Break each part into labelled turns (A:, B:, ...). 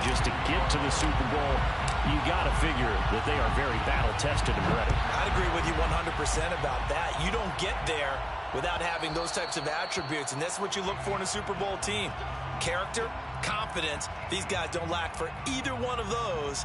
A: just to get to the Super Bowl, you got to figure that they are very battle-tested and ready.
B: I'd agree with you 100% about that. You don't get there without having those types of attributes, and that's what you look for in a Super Bowl team. Character, confidence. These guys don't lack for either one of those.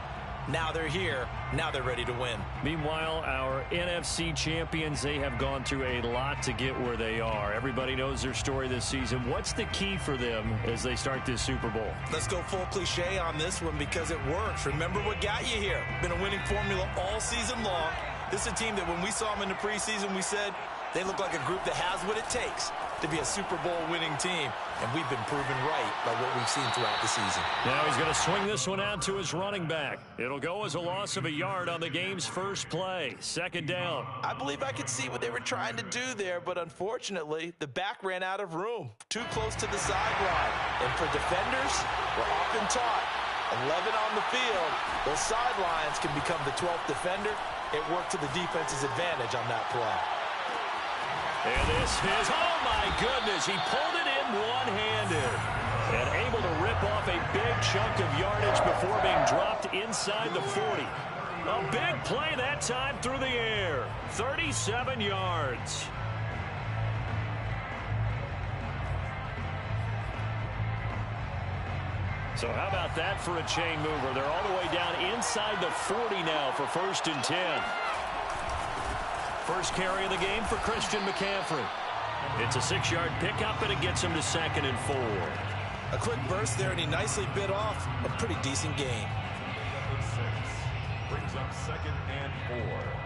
B: Now they're here. Now they're ready to win.
A: Meanwhile, our NFC champions, they have gone through a lot to get where they are. Everybody knows their story this season. What's the key for them as they start this Super Bowl?
B: Let's go full cliche on this one because it works. Remember what got you here. Been a winning formula all season long. This is a team that when we saw them in the preseason, we said they look like a group that has what it takes to be a Super Bowl winning team. And we've been proven right by what we've seen throughout the season.
A: Now he's going to swing this one out to his running back. It'll go as a loss of a yard on the game's first play. Second down.
B: I believe I could see what they were trying to do there, but unfortunately, the back ran out of room. Too close to the sideline. And for defenders, we're often taught 11 on the field, those sidelines can become the 12th defender. It worked to the defense's advantage on that play.
A: And this is, oh my goodness, he pulled it in one-handed. And able to rip off a big chunk of yardage before being dropped inside the 40. A big play that time through the air. 37 yards. So how about that for a chain mover? They're all the way down inside the 40 now for 1st and 10. First carry of the game for Christian McCaffrey. It's a 6-yard pickup, and it gets him to 2nd and 4.
B: A quick burst there, and he nicely bit off a pretty decent gain.
C: Brings up 2nd and 4.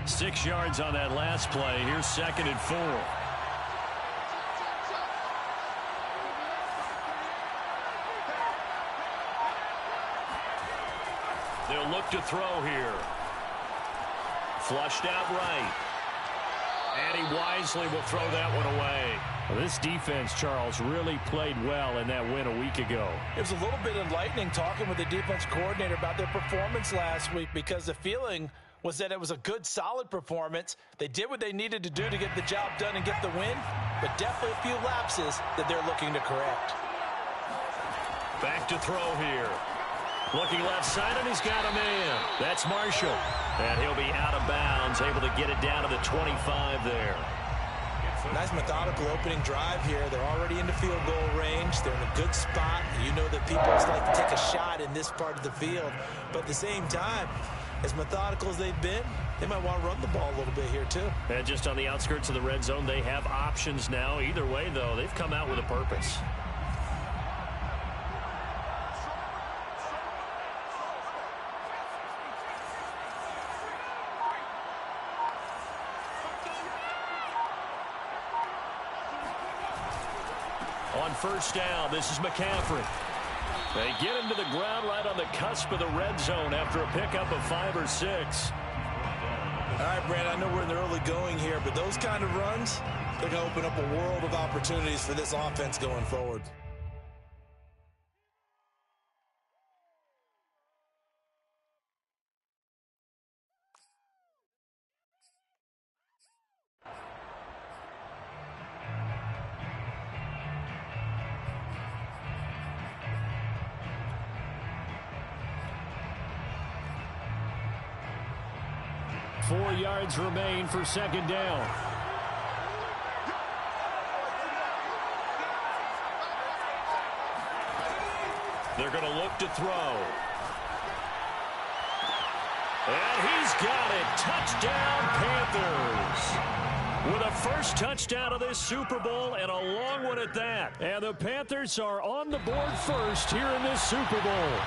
A: Six yards on that last play. Here's 2nd and 4. They'll look to throw here. Flushed out right. And he wisely will throw that one away. Well, this defense, Charles, really played well in that win a week ago.
B: It was a little bit enlightening talking with the defense coordinator about their performance last week because the feeling was that it was a good, solid performance. They did what they needed to do to get the job done and get the win, but definitely a few lapses that they're looking to correct.
A: Back to throw here. Looking left side, and he's got a man. That's Marshall. And he'll be out of bounds, able to get it down to the 25 there.
B: Nice methodical opening drive here. They're already into field goal range. They're in a good spot. You know that people just like to take a shot in this part of the field. But at the same time, as methodical as they've been, they might want to run the ball a little bit here too.
A: And just on the outskirts of the red zone, they have options now. Either way, though, they've come out with a purpose. On first down, this is McCaffrey. They get him to the ground right on the cusp of the red zone after a pickup of 5 or 6.
B: All right, Brad, I know we're in the early going here, but those kind of runs, they're going to open up a world of opportunities for this offense going forward.
A: Four yards remain for second down. They're going to look to throw. And he's got it. Touchdown, Panthers. With a first touchdown of this Super Bowl and a long one at that. And the Panthers are on the board first here in this Super Bowl.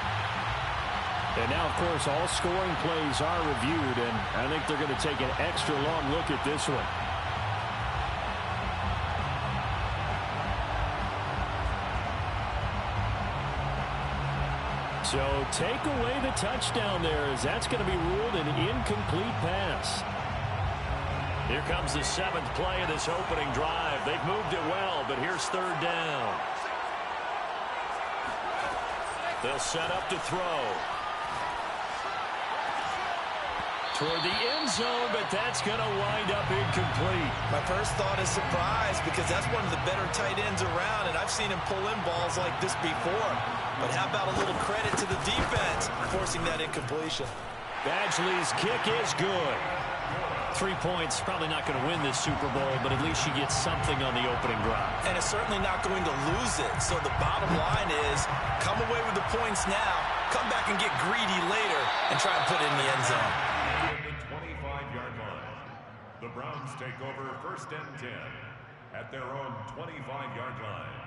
A: And now, of course, all scoring plays are reviewed, and I think they're going to take an extra long look at this one. So take away the touchdown there, as that's going to be ruled an incomplete pass. Here comes the 7th play of this opening drive. They've moved it well, but here's third down. They'll set up to throw. toward the end zone, but that's going to wind up incomplete.
B: My first thought is surprise because that's one of the better tight ends around, and I've seen him pull in balls like this before. But how about a little credit to the defense forcing that incompletion?
A: Badgley's kick is good. 3 points, probably not going to win this Super Bowl, but at least she gets something on the opening drive.
B: And it's certainly not going to lose it. So the bottom line is come away with the points now, come back and get greedy later, and try and put it in the end zone.
C: The 25-yard line. The Browns take over 1st and 10 at their own 25-yard line.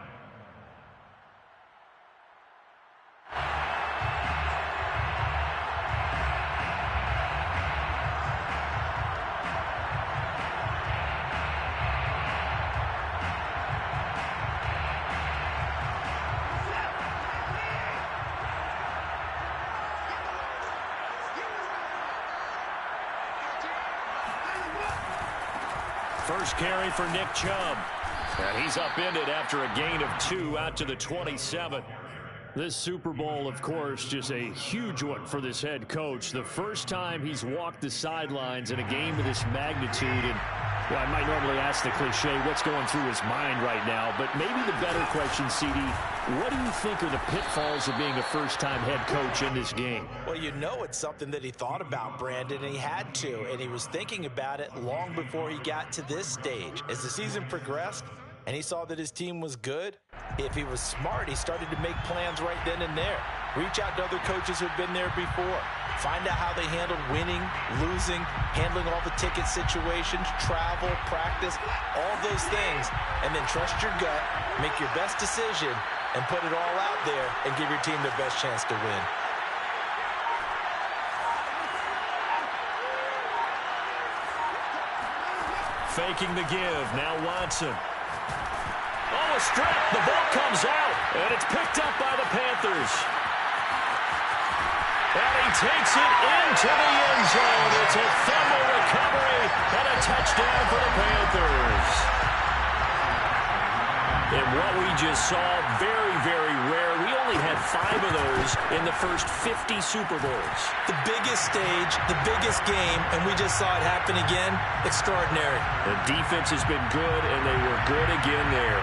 A: First carry for Nick Chubb. And he's upended after a gain of 2 out to the 27. This Super Bowl, of course, just a huge one for this head coach. The first time he's walked the sidelines in a game of this magnitude. And well, I might normally ask the cliche, what's going through his mind right now? But maybe the better question, CD, what do you think are the pitfalls of being a first-time head coach in this game?
B: Well, you know it's something that he thought about, Brandon, and he had to. And he was thinking about it long before he got to this stage. As the season progressed and he saw that his team was good, if he was smart, he started to make plans right then and there. Reach out to other coaches who've been there before. Find out how they handled winning, losing, handling all the ticket situations, travel, practice, all those things. And then trust your gut, make your best decision, and put it all out there and give your team their best chance to win.
A: Faking the give. Now Watson. Oh, a strip. The ball comes out, and it's picked up by the Panthers. And he takes it into the end zone. It's a fumble recovery and a touchdown for the Panthers. And what we just saw, very, very rare. We only had 5 of those in the first 50 Super Bowls.
B: The biggest stage, the biggest game, and we just saw it happen again. Extraordinary.
A: The defense has been good, and they were good again there.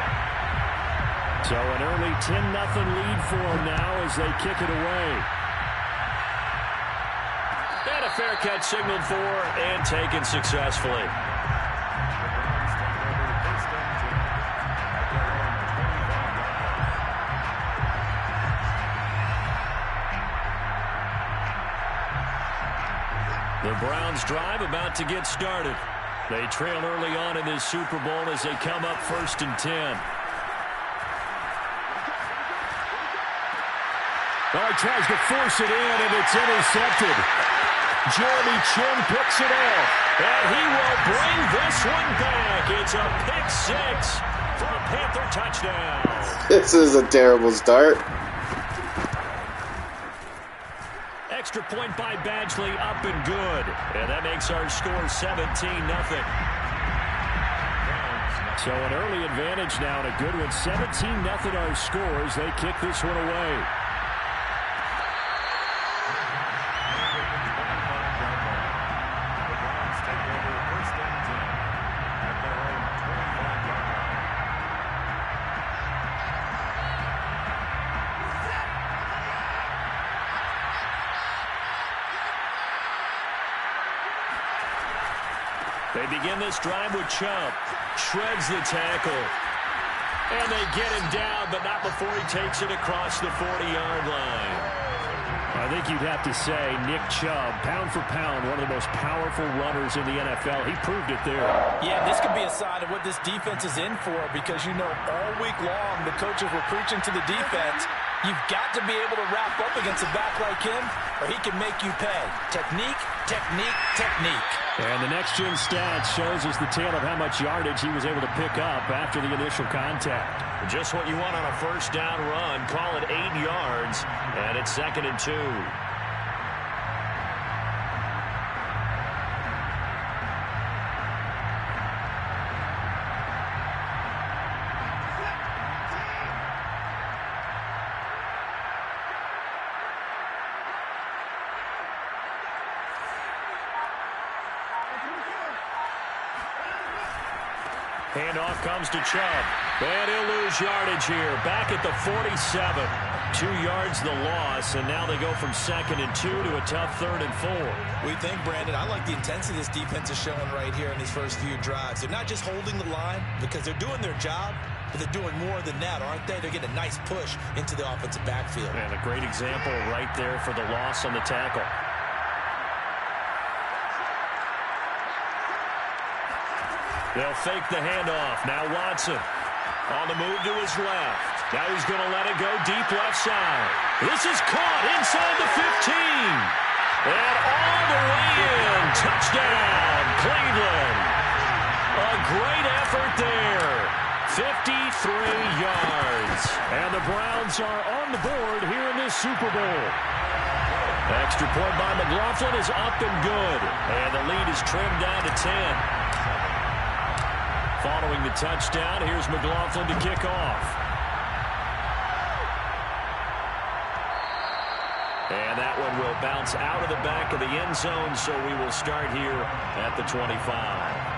A: So an early 10-0 lead for them now as they kick it away. And a fair catch signaled for and taken successfully. The Browns drive about to get started. They trail early on in this Super Bowl as they come up 1st and 10. Oh, he tries to force it in, and it's intercepted. Jeremy Chin picks it off, and he will bring this one back. It's a pick 6 for a Panther touchdown.
D: This is a terrible start.
A: Extra point by Badgley, up and good. And that makes our score 17-0. So an early advantage now and a good one. 17-0 our scores. They kick this one away. They begin this drive with Chubb. Shreds the tackle. And they get him down, but not before he takes it across the 40-yard line. I think you'd have to say Nick Chubb, pound for pound, one of the most powerful runners in the NFL. He proved it there.
B: Yeah, this could be a sign of what this defense is in for because, you know, all week long the coaches were preaching to the defense, you've got to be able to wrap up against a back like him or he can make you pay. Technique, technique, technique.
A: And the next-gen stats shows us the tale of how much yardage he was able to pick up after the initial contact. Just what you want on a first down run. Call it 8 yards, and it's 2nd and 2. Handoff comes to Chubb. And he'll lose yardage here. Back at the 47. 2 yards the loss, and now they go from 2nd and 2 to a tough 3rd and 4.
B: We think, Brandon, I like the intensity this defense is showing right here in these first few drives. They're not just holding the line because they're doing their job, but they're doing more than that, aren't they? They're getting a nice push into the offensive backfield.
A: And a great example right there for the loss on the tackle. They'll fake the handoff. Now Watson on the move to his left. Now he's going to let it go deep left side. This is caught inside the 15. And all the way in. Touchdown, Cleveland. A great effort there. 53 yards. And the Browns are on the board here in this Super Bowl. Extra point by McLaughlin is up and good. And the lead is trimmed down to 10. Following the touchdown, here's McLaughlin to kick off. And that one will bounce out of the back of the end zone, so we will start here at the 25.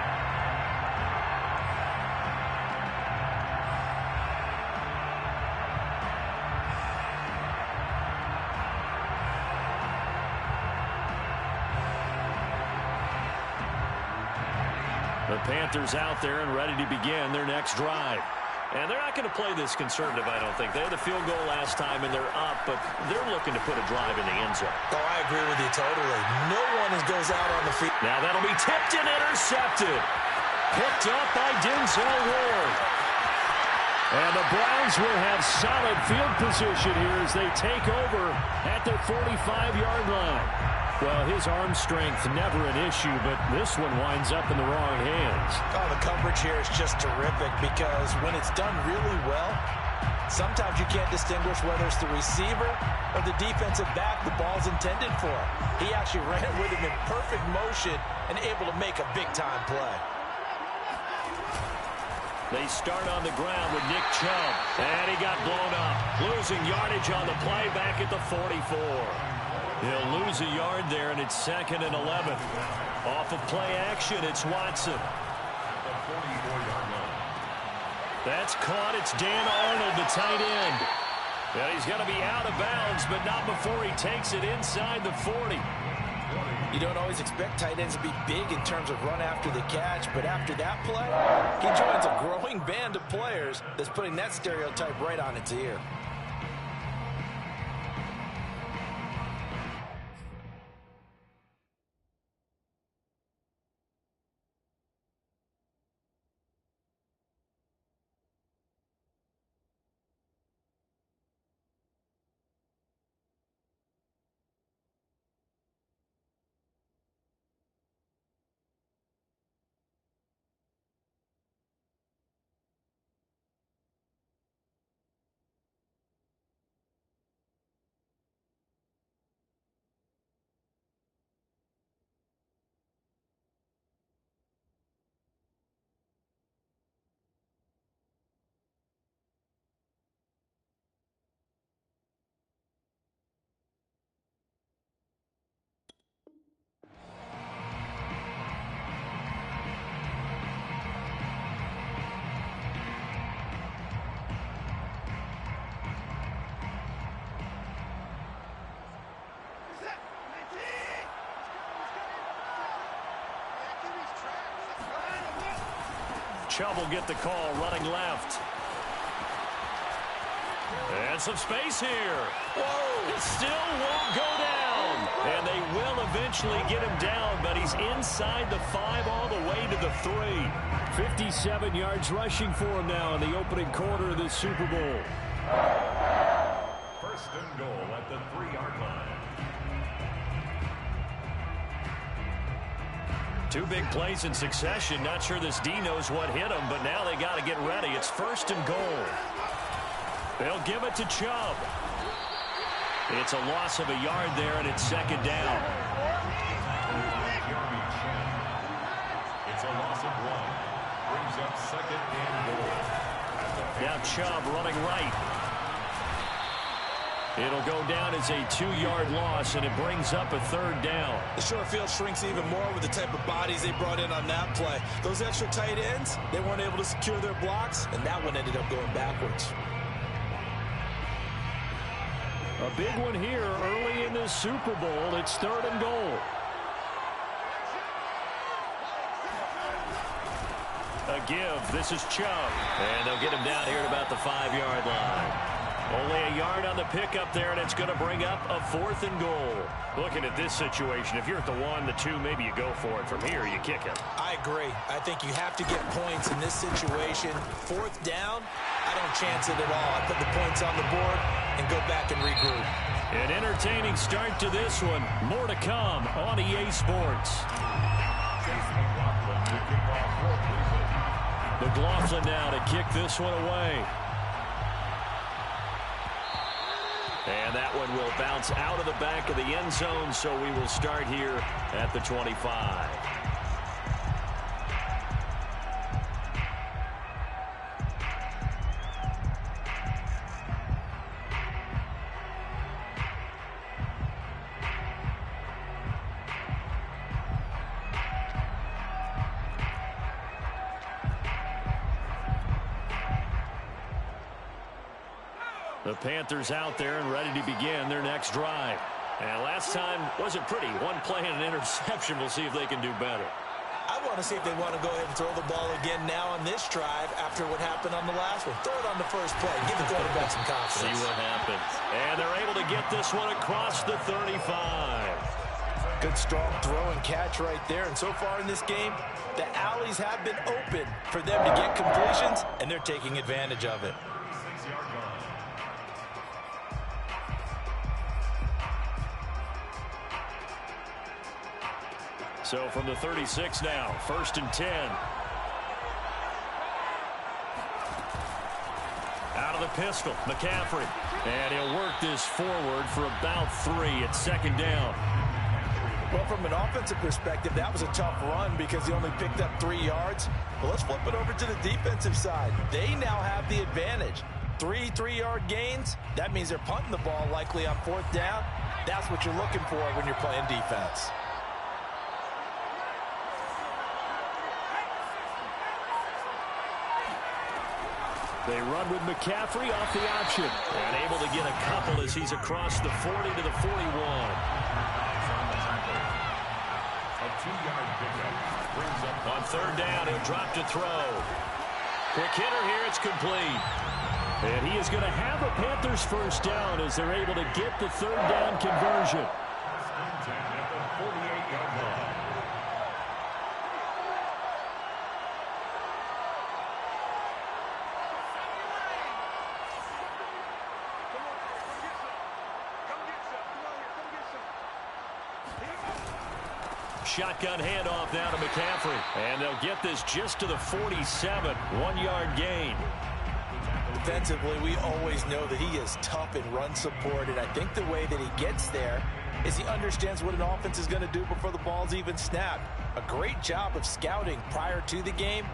A: The Panthers out there and ready to begin their next drive. And they're not going to play this conservative, I don't think. They had a field goal last time, and they're up, but they're looking to put a drive in the end zone.
B: Oh, I agree with you totally. No one goes out on the field.
A: Now that'll be tipped and intercepted. Picked up by Denzel Ward. And the Browns will have solid field position here as they take over at their 45-yard line. Well, his arm strength never an issue, but this one winds up in the wrong hands.
B: Oh, the coverage here is just terrific because when it's done really well, sometimes you can't distinguish whether it's the receiver or the defensive back the ball's intended for. He actually ran with him in perfect motion and able to make a big-time play.
A: They start on the ground with Nick Chubb, and he got blown up. Losing yardage on the play back at the 44. He'll lose a yard there, and it's 2nd and 11. Off of play action, it's Watson. That's caught. It's Dan Arnold, the tight end. And he's going to be out of bounds, but not before he takes it inside the 40.
B: You don't always expect tight ends to be big in terms of run after the catch, but after that play, he joins a growing band of players that's putting that stereotype right on its ear.
A: Chubb will get the call running left. And some space here. Whoa! It still won't go down. And they will eventually get him down, but he's inside the 5 all the way to the 3. 57 yards rushing for him now in the opening quarter of this Super Bowl.
C: 1st and goal at the 3-yard line.
A: 2 big plays in succession. Not sure this D knows what hit him, but now they got to get ready. It's 1st and goal. They'll give it to Chubb. It's a loss of a yard there, and it's 2nd down.
C: It's a loss of 1. Brings up 2nd and goal.
A: Now Chubb running right. It'll go down as a 2-yard loss, and it brings up a 3rd down.
B: The short field shrinks even more with the type of bodies they brought in on that play. Those extra tight ends, they weren't able to secure their blocks, and that one ended up going backwards.
A: A big one here early in this Super Bowl. It's 3rd and goal. A give. This is Chubb. And they'll get him down here at about the 5-yard line. Only a yard on the pickup there, and it's going to bring up a 4th and goal. Looking at this situation, if you're at the 1, the 2, maybe you go for it. From here, you kick it.
B: I agree. I think you have to get points in this situation. 4th down, I don't chance it at all. I put the points on the board and go back and regroup.
A: An entertaining start to this one. More to come on EA Sports. McLaughlin now to kick this one away. And that one will bounce out of the back of the end zone, so we will start here at the 25. The Panthers out there and ready to begin their next drive. And last time wasn't pretty. One play and an interception. We'll see if they can do better.
B: I want to see if they want to go ahead and throw the ball again now on this drive after what happened on the last one. Throw it on the first play. Give the quarterback some confidence.
A: See what happens. And they're able to get this one across the 35.
B: Good strong throw and catch right there. And so far in this game, the alleys have been open for them to get completions, and they're taking advantage of it.
A: So from the 36 now, 1st and 10. Out of the pistol, McCaffrey. And he'll work this forward for about 3 at 2nd down.
B: Well, from an offensive perspective, that was a tough run because he only picked up 3 yards. But let's flip it over to the defensive side. They now have the advantage. 3 3-yard gains. That means they're punting the ball likely on 4th down. That's what you're looking for when you're playing defense.
A: They run with McCaffrey off the option. And able to get a couple as he's across the 40 to the 41. On 3rd down, he'll drop to throw. Quick hitter here, it's complete. And he is going to have a Panthers 1st down as they're able to get the 3rd down conversion. Shotgun handoff now to McCaffrey. And they'll get this just to the 47. 1-yard gain.
B: Defensively, we always know that he is tough in run support, and I think the way that he gets there is he understands what an offense is going to do before the ball's even snapped. A great job of scouting prior to the game,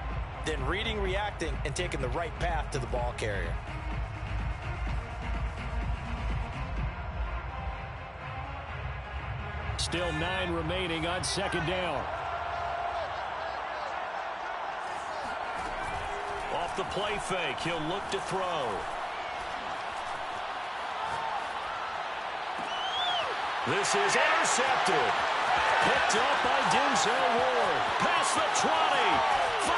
B: then reading, reacting, and taking the right path to the ball carrier.
A: Still 9 remaining on 2nd down. Off the play fake, he'll look to throw. This is intercepted. Picked up by Denzel Ward. Past the 20. 5.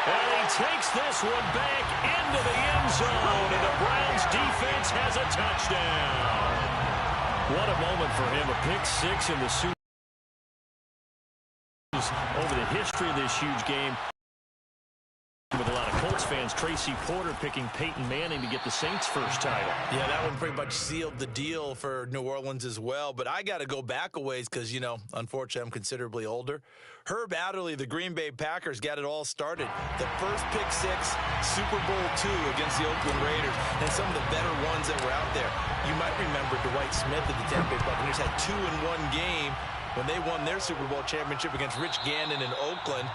A: And he takes this one back into the end zone. And the Browns defense has a touchdown. What a moment for him. A pick 6 in the Super Bowl. Over the history of this huge game. With a lot of Colts fans, Tracy Porter picking Peyton Manning to get the Saints' first title.
B: Yeah, that one pretty much sealed the deal for New Orleans as well. But I got to go back a ways because, you know, unfortunately, I'm considerably older. Herb Adderley, the Green Bay Packers, got it all started. The first pick 6, Super Bowl II against the Oakland Raiders, and some of the better ones that were out there. You might remember Dwight Smith of the Tampa Bay Buccaneers had 2 in one game when they won their Super Bowl championship against Rich Gannon in Oakland.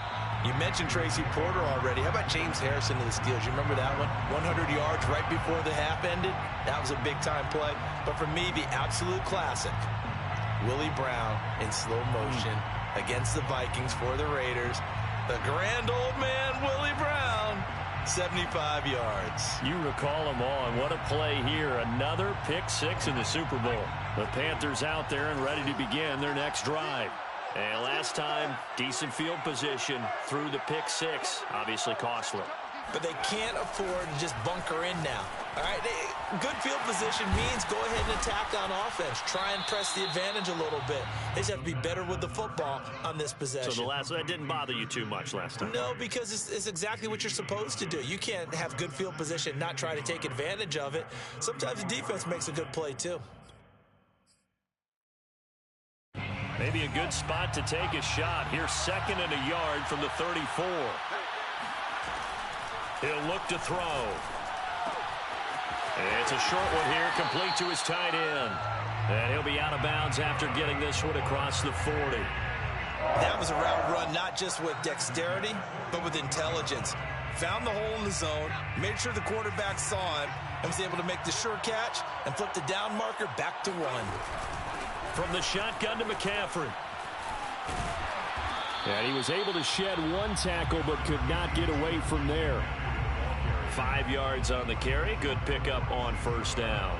B: You mentioned Tracy Porter already. How about James Harrison to the Steelers? You remember that one? 100 yards right before the half ended? That was a big-time play. But for me, the absolute classic, Willie Brown in slow motion against the Vikings for the Raiders. The grand old man, Willie Brown, 75 yards. You recall them all, and what a play here. Another pick six in the Super Bowl. The Panthers out there and ready to begin their next drive. And last time, decent field position through the pick six. Obviously costly. But they can't afford to just bunker in now. All right, good field position means go ahead and attack on offense. Try and press the advantage a little bit. They just have to be better with the football on this possession. So that didn't bother you too much last time? No, because it's exactly what you're supposed to do. You can't have good field position and not try to take advantage of it. Sometimes the defense makes a good play too. Maybe a good spot to take a shot. Here's 2nd and a yard from the 34. He'll look to throw. It's a short one here, complete to his tight end. And he'll be out of bounds after getting this one across the 40. That was a route run not just with dexterity, but with intelligence. Found the hole in the zone, made sure the quarterback saw him, and was able to make the sure catch and flip the down marker back to 1. From the shotgun to McCaffrey. And he was able to shed one tackle but could not get away from there. 5 yards on the carry. Good pickup on first down.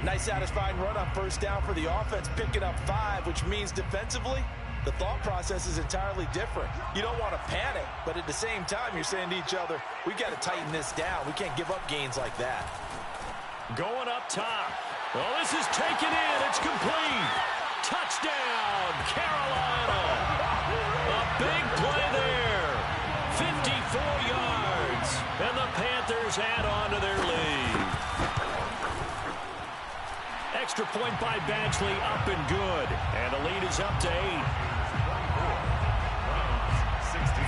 B: Nice satisfying run on first down for the offense, picking up 5, which means defensively, the thought process is entirely different. You don't want to panic, but at the same time, you're saying to each other, we got to tighten this down. We can't give up gains like that. Going up top. Well, this is taken in. It's complete. Touchdown, Carolina. A big play there. 54 yards. And the Panthers add on to their lead. Extra point by Badgley, up and good. And the lead is up to 8.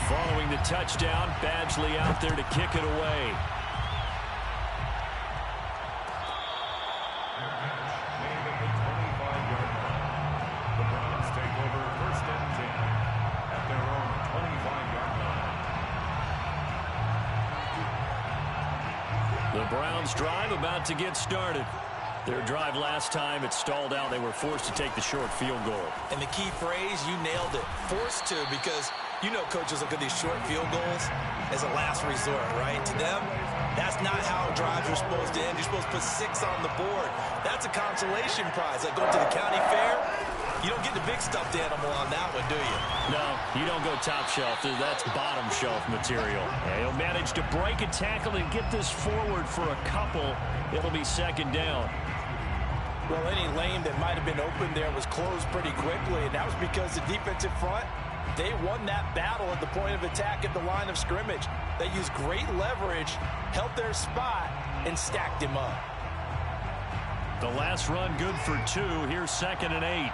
B: Following the touchdown, Badgley out there to kick it away. The Browns' drive about to get started. Their drive last time, it stalled out. They were forced to take the short field goal. And the key phrase, you nailed it. Forced to, because you know coaches look at these short field goals as a last resort, right? To them, that's not how drives are supposed to end. You're supposed to put 6 on the board. That's a consolation prize. Like going to the county fair, you don't get the big stuffed animal on that one, do you? No, you don't go top shelf. That's bottom shelf material. And he'll manage to break a tackle and get this forward for a couple. It'll be 2nd down. Well, any lane that might have been open there was closed pretty quickly, and that was because the defensive front, they won that battle at the point of attack at the line of scrimmage. They used great leverage, held their spot, and stacked him up. The last run good for 2. Here's 2nd and 8.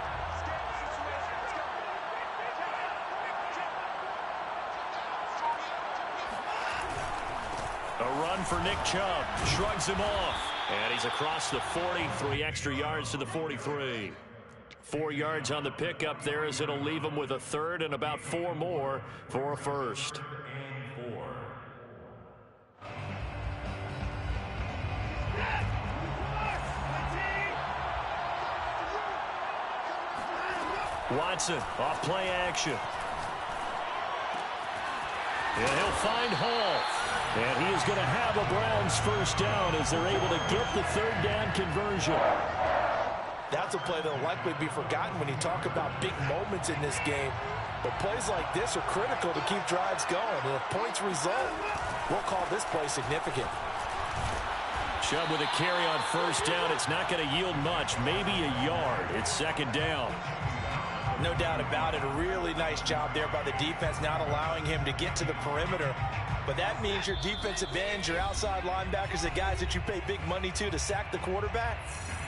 B: A run for Nick Chubb. Shrugs him off. And he's across the 40. 3 extra yards to the 43. 4 yards on the pickup there as it'll leave him with a 3rd and about 4 more for a 1st. Watson off play action. And he'll find Hall. And he is going to have a Browns 1st down as they're able to get the 3rd down conversion. That's a play that will likely be forgotten when you talk about big moments in this game. But plays like this are critical to keep drives going. And if points result, we'll call this play significant. Chubb with a carry on 1st down. It's not going to yield much, maybe a yard. It's 2nd down. No doubt about it. A really nice job there by the defense, not allowing him to get to the perimeter. But that means your defensive ends, your outside linebackers, the guys that you pay big money to sack the quarterback,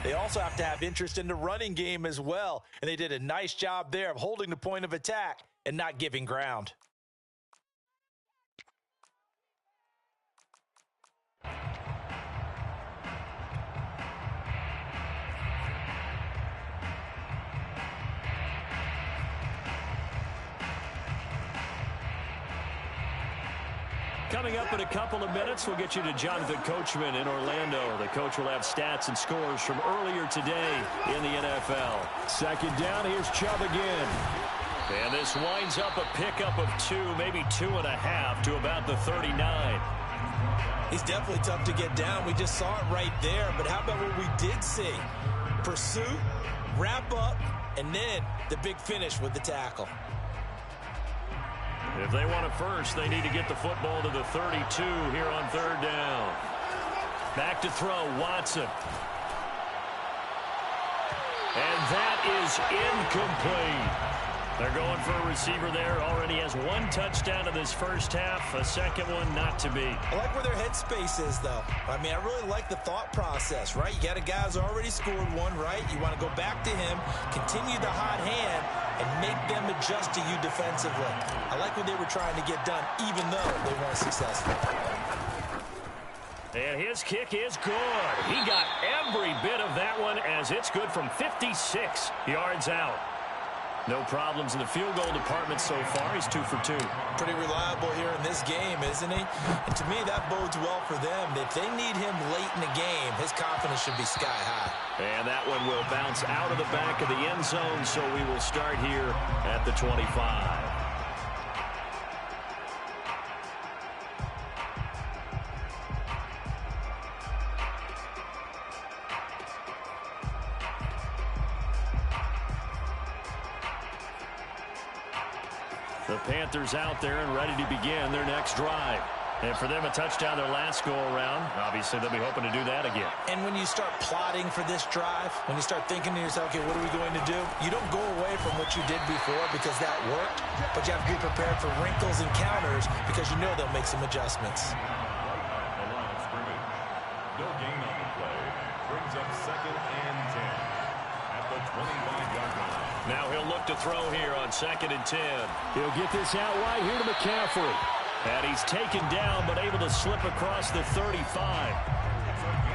B: they also have to have interest in the running game as well. And they did a nice job there of holding the point of attack and not giving ground.
A: Coming up in a couple of minutes, we'll get you to Jonathan Coachman in Orlando. The coach will have stats and scores from earlier today in the NFL. Second down, here's Chubb again. And this winds up a pickup of 2, maybe 2.5 to about the 39.
B: He's definitely tough to get down. We just saw it right there. But how about what we did see? Pursuit, wrap up, and then the big finish with the tackle.
A: If they want it first, they need to get the football to the 32 here on third down. Back to throw, Watson. And that is incomplete. They're going for a receiver there. Already has 1 touchdown in this first half. A second one not to be.
B: I like where their headspace is, though. I mean, I really like the thought process, right? You got a guy who's already scored one, right? You want to go back to him, continue the hot hand, and make them adjust to you defensively. I like what they were trying to get done, even though they weren't successful.
A: And his kick is good. He got every bit of that one as it's good from 56 yards out. No problems in the field goal department so far. He's 2 for 2.
B: Pretty reliable here in this game, isn't he? And to me, that bodes well for them. If they need him late in the game, his confidence should be sky high.
A: And that one will bounce out of the back of the end zone, so we will start here at the 25. The Panthers out there and ready to begin their next drive. And for them, a touchdown their last go-around. Obviously, they'll be hoping to do that again.
B: And when you start plotting for this drive, when you start thinking to yourself, okay, what are we going to do? You don't go away from what you did before because that worked, but you have to be prepared for wrinkles and counters because you know they'll make some adjustments.
C: No gain on the play. Brings up 2nd and 10 at the 25-yard line.
A: Now he'll look to throw here on 2nd and 10. He'll get this out wide here to McCaffrey. And he's taken down, but able to slip across the 35.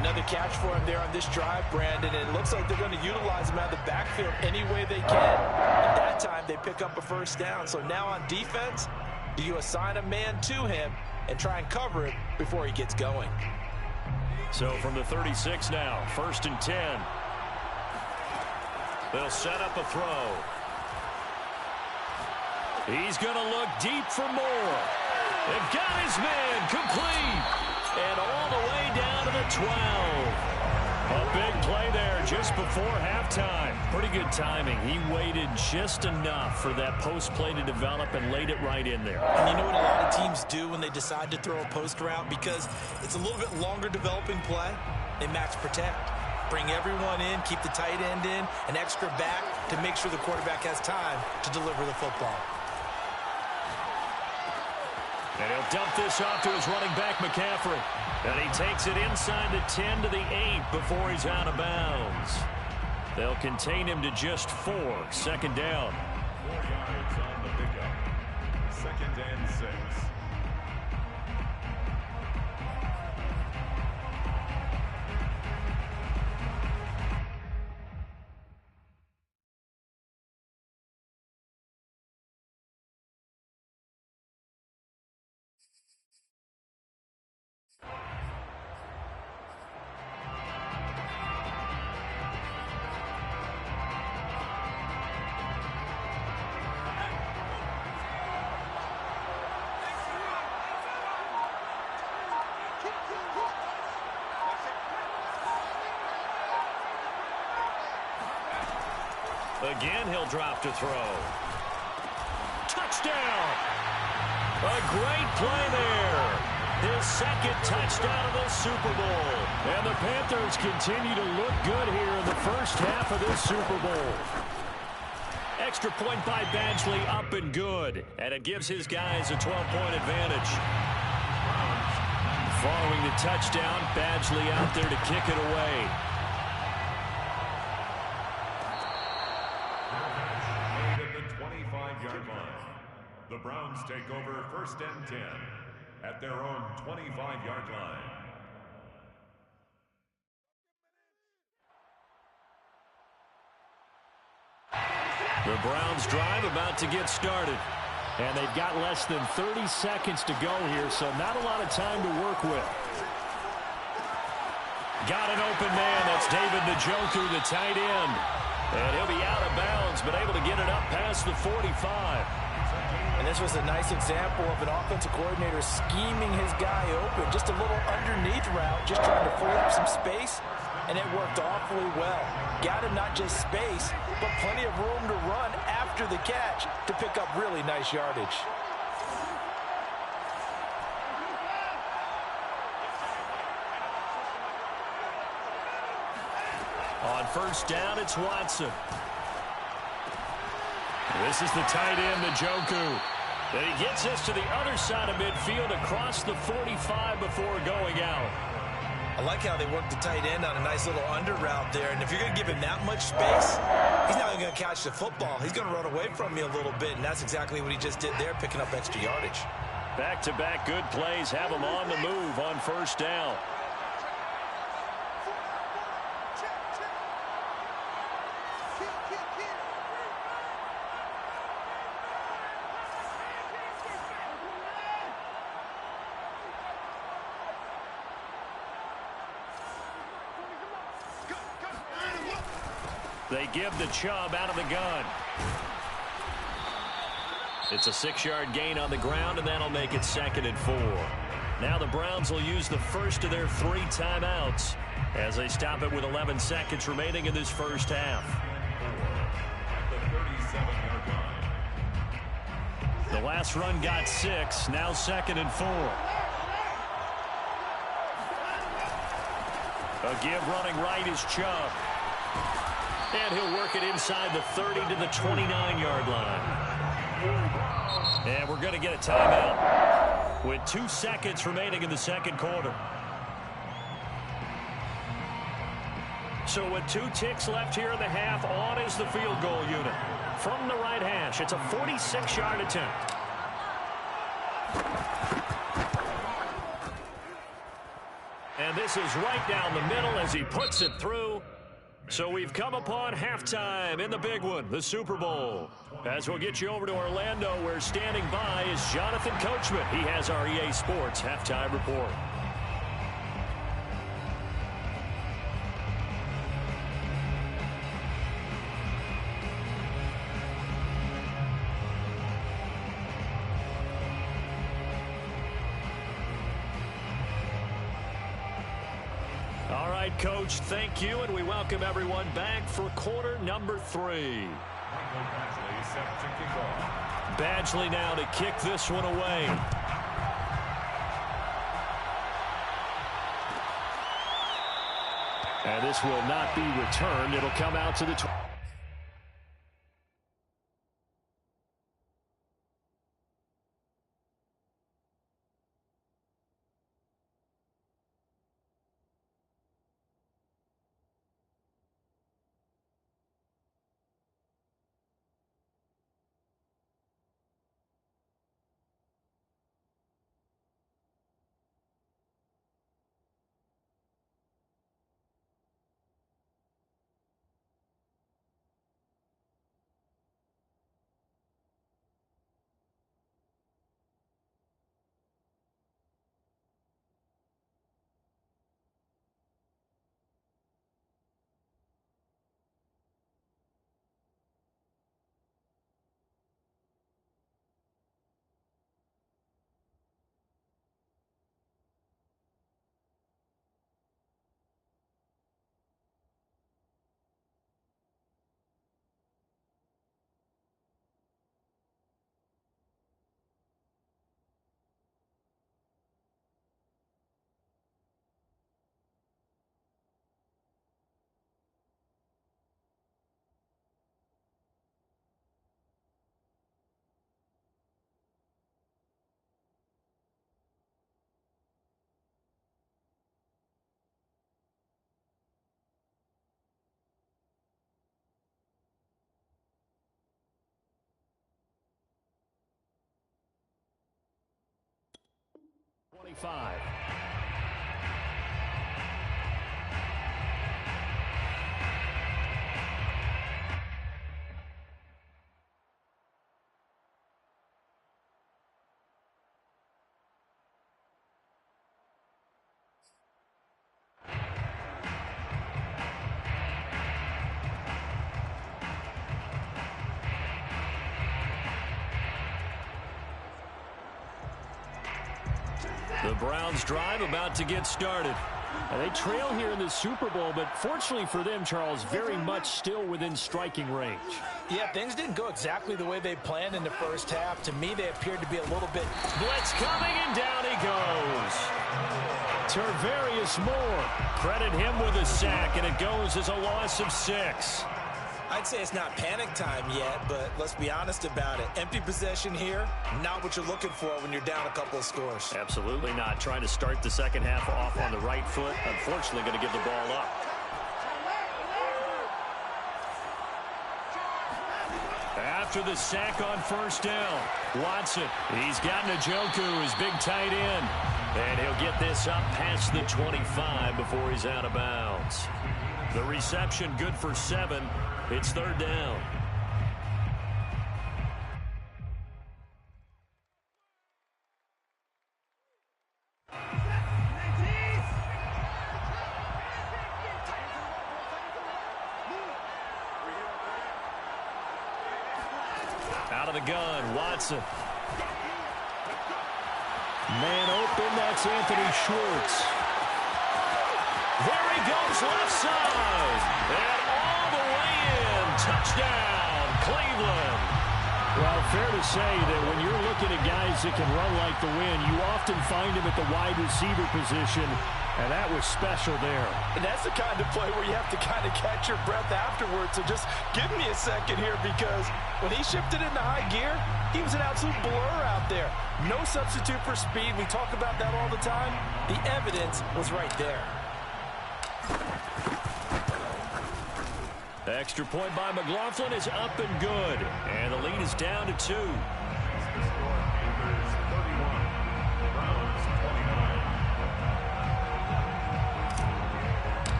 B: Another catch for him there on this drive, Brandon, and it looks like they're going to utilize him out of the backfield any way they can. And that time, they pick up a first down. So now on defense, do you assign a man to him and try and cover it before he gets going?
A: So from the 36 now, 1st and 10. They'll set up a throw. He's going to look deep for more. They've got his man complete. And all the way down to the 12. A big play there just before halftime. Pretty good timing. He waited just enough for that post play to develop and laid it right in there.
B: And you know what a lot of teams do when they decide to throw a post route? Because it's a little bit longer developing play. They max protect. Bring everyone in, keep the tight end in, an extra back to make sure the quarterback has time to deliver the football.
A: And he'll dump this off to his running back, McCaffrey. And he takes it inside the 10 to the 8 before he's out of bounds. They'll contain him to just 4. 2nd down.
C: 4 yards on the pickup. 2nd and 6.
A: Again, he'll drop to throw. Touchdown! A great play there. His 2nd touchdown of the Super Bowl. And the Panthers continue to look good here in the first half of this Super Bowl. Extra point by Badgley, up and good. And it gives his guys a 12-point advantage. Following the touchdown, Badgley out there to kick it away.
C: The Browns take over 1st and 10 at their own 25-yard line.
A: The Browns drive about to get started. And they've got less than 30 seconds to go here, so not a lot of time to work with. Got an open man. That's David Njoku, the tight end. And he'll be out of bounds, but able to get it up past the 45.
B: And this was a nice example of an offensive coordinator scheming his guy open. Just a little underneath route, just trying to free up some space, and it worked awfully well. Got him not just space, but plenty of room to run after the catch to pick up really nice yardage.
A: On first down, it's Watson. This is the tight end, Njoku. And he gets this to the other side of midfield across the 45 before going out.
B: I like how they work the tight end on a nice little under route there. And if you're going to give him that much space, he's not going to catch the football. He's going to run away from you a little bit, and that's exactly what he just did there, picking up extra yardage.
A: Back-to-back good plays have him on the move on first down. They give the Chubb out of the gun. It's a 6-yard gain on the ground, and that'll make it 2nd and 4. Now the Browns will use the first of their 3 timeouts as they stop it with 11 seconds remaining in this first half.
C: At the 37-yard line.
A: The last run got 6. Now 2nd and 4. A give running right is Chubb. And he'll work it inside the 30 to the 29-yard line. And we're going to get a timeout with 2 seconds remaining in the second quarter. So with 2 ticks left here in the half, on is the field goal unit. From the right hash, it's a 46-yard attempt. And this is right down the middle as he puts it through. So we've come upon halftime in the big one, the Super Bowl. As we'll get you over to Orlando, where standing by is Jonathan Coachman. He has our EA Sports halftime report. All right, Coach, thank you, and we welcome everyone back for quarter number 3.
C: Michael Badgley set to kick off.
A: Badgley now to kick this one away. And this will not be returned. It'll come out to the 20. The Browns drive about to get started. And they trail here in the Super Bowl, but fortunately for them, Charles, very much still within striking range.
E: Yeah, things didn't go exactly the way they planned in the first half. To me, they appeared to be a little bit...
A: Blitz coming, and down he goes. Tarvarius Moore. Credit him with a sack, and it goes as a loss of 6.
E: I'd say it's not panic time yet, but let's be honest about it. Empty possession here, not what you're looking for when you're down a couple of scores.
A: Absolutely not. Trying to start the second half off on the right foot. Unfortunately, going to give the ball up. After the sack on first down, Watson. He's got Njoku, his big tight end. And he'll get this up past the 25 before he's out of bounds. The reception good for 7. It's third down. Out of the gun, Watson. Man open, that's Anthony Schwartz. There he goes, left side. And all the way in. Touchdown, Cleveland. Well, fair to say that when you're looking at guys that can run like the wind, you often find him at the wide receiver position, and that was special there.
E: And that's the kind of play where you have to kind of catch your breath afterwards. So just give me a second here, because when he shifted into high gear, he was an absolute blur out there. No substitute for speed. We talk about that all the time. The evidence was right there.
A: The extra point by McLaughlin is up and good. And the lead is down to 2.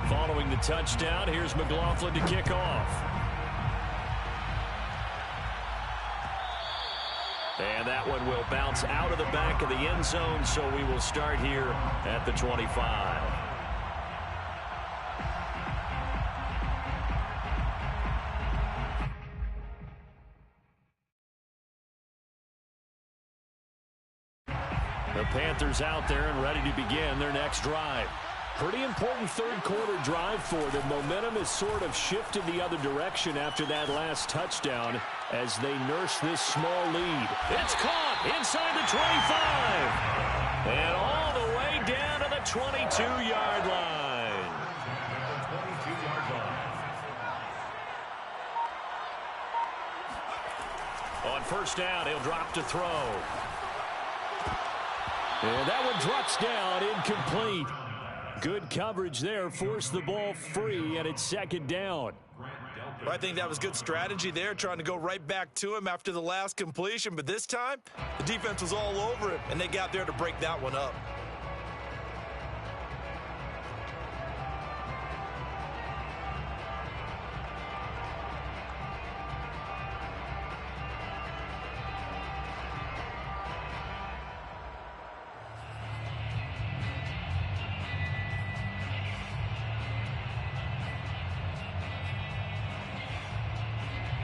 A: Following the touchdown, here's McLaughlin to kick off. And that one will bounce out of the back of the end zone, so we will start here at the 25. The Panthers out there and ready to begin their next drive. Pretty important third quarter drive for them. Momentum has sort of shifted the other direction after that last touchdown as they nurse this small lead. It's caught inside the 25 and all the way down to the 22-yard line. On first down, he'll drop to throw. And that one drops down, incomplete. Good coverage there, forced the ball free, and it's second down.
E: Well, I think that was good strategy there, trying to go right back to him after the last completion. But this time, the defense was all over him, and they got there to break that one up.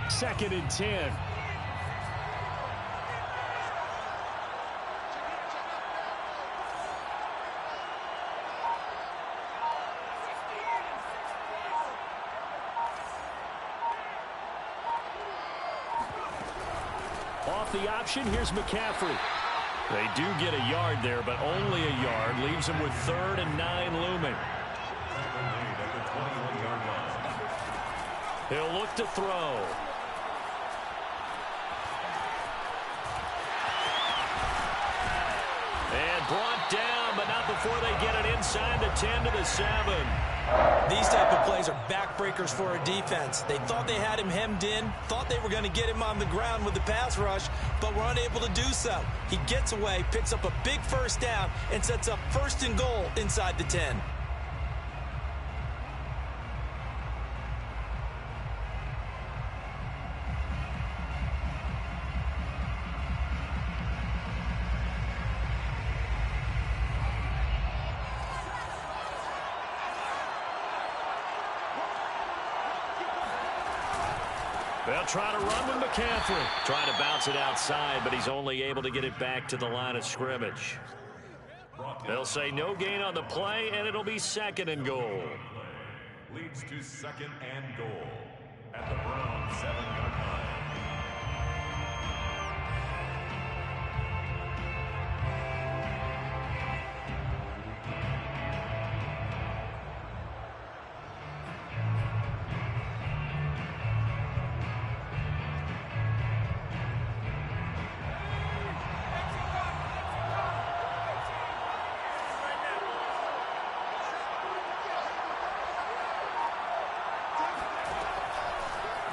A: Second and 10. Off the option, here's McCaffrey. They do get a yard there, but only a yard. Leaves them with 3rd and 9 looming. He'll look to throw. And brought down, but not before they get it inside the 10 to the 7.
E: These type of plays are backbreakers for a defense. They thought they had him hemmed in, thought they were going to get him on the ground with the pass rush, but were unable to do so. He gets away, picks up a big first down, and sets up 1st and goal inside the 10.
A: They'll try to run with McCaffrey. Trying to bounce it outside, but he's only able to get it back to the line of scrimmage. They'll say no gain on the play, and it'll be 2nd and goal.
C: Leads to 2nd and goal at the Browns 7-yard line.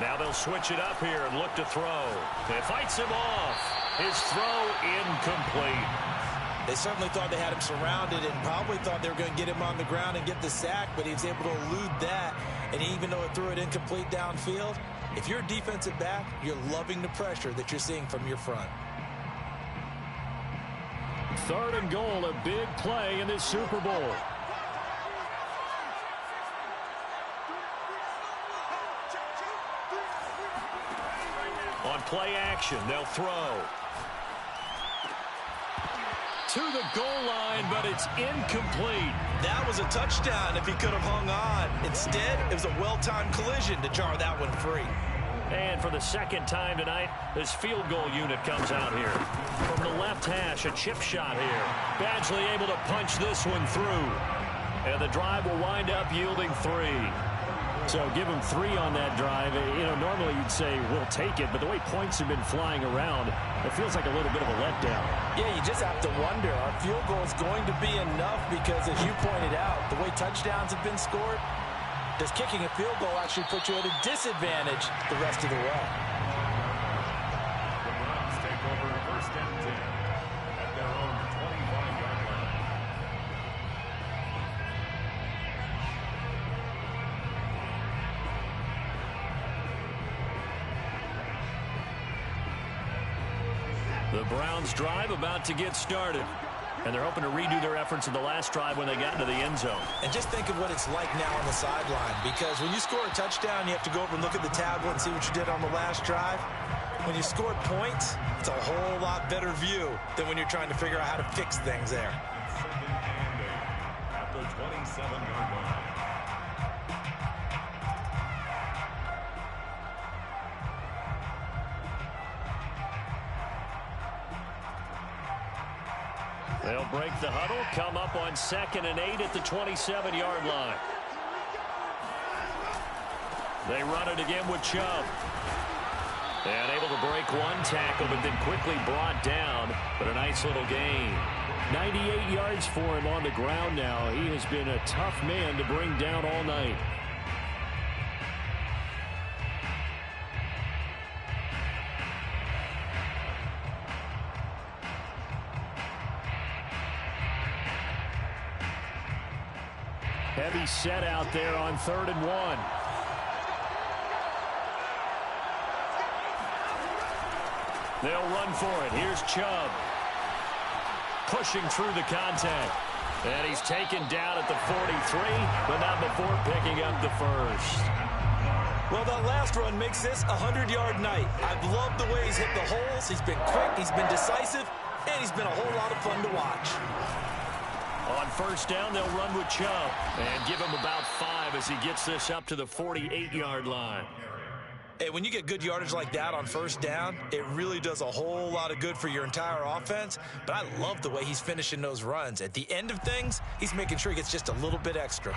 A: Now they'll switch it up here and look to throw. It fights him off. His throw incomplete.
E: They certainly thought they had him surrounded and probably thought they were going to get him on the ground and get the sack, but he was able to elude that. And even though it threw it incomplete downfield, if you're a defensive back, you're loving the pressure that you're seeing from your front.
A: 3rd and goal, a big play in this Super Bowl. On play action, they'll throw. To the goal line, but it's incomplete.
E: That was a touchdown if he could have hung on. Instead, it was a well-timed collision to jar that one free.
A: And for the 2nd time tonight, this field goal unit comes out here. From the left hash, a chip shot here. Badgley able to punch this one through. And the drive will wind up yielding 3. So give him 3 on that drive. You know, normally you'd say we'll take it, but the way points have been flying around, it feels like a little bit of a letdown.
E: Yeah, you just have to wonder, our field goal is going to be enough because, as you pointed out, the way touchdowns have been scored, does kicking a field goal actually put you at a disadvantage the rest of the way?
C: The Browns take over 1st and 10 at their own 25-yard line.
A: The Browns drive about to get started. And they're hoping to redo their efforts in the last drive when they got into the end zone.
E: And just think of what it's like now on the sideline, because when you score a touchdown, you have to go over and look at the tablet and see what you did on the last drive. When you scored points, it's a whole lot better view than when you're trying to figure out how to fix things there.
C: 2nd and 8 at the 27-yard line.
A: They'll break the huddle, come up on 2nd and 8 at the 27-yard line. They run it again with Chubb. And able to break one tackle, but then quickly brought down. But a nice little gain. 98 yards for him on the ground now. He has been a tough man to bring down all night. Heavy set out there on 3rd and 1. They'll run for it. Here's Chubb. Pushing through the contact. And he's taken down at the 43, but not before picking up the first.
E: Well, that last run makes this a 100-yard night. I've loved the way he's hit the holes. He's been quick, he's been decisive, and he's been a whole lot of fun to watch.
A: On 1st down, they'll run with Chubb and give him about 5 as he gets this up to the 48-yard line.
E: Hey, when you get good yardage like that on 1st down, it really does a whole lot of good for your entire offense. But I love the way he's finishing those runs. At the end of things, he's making sure he gets just a little bit extra.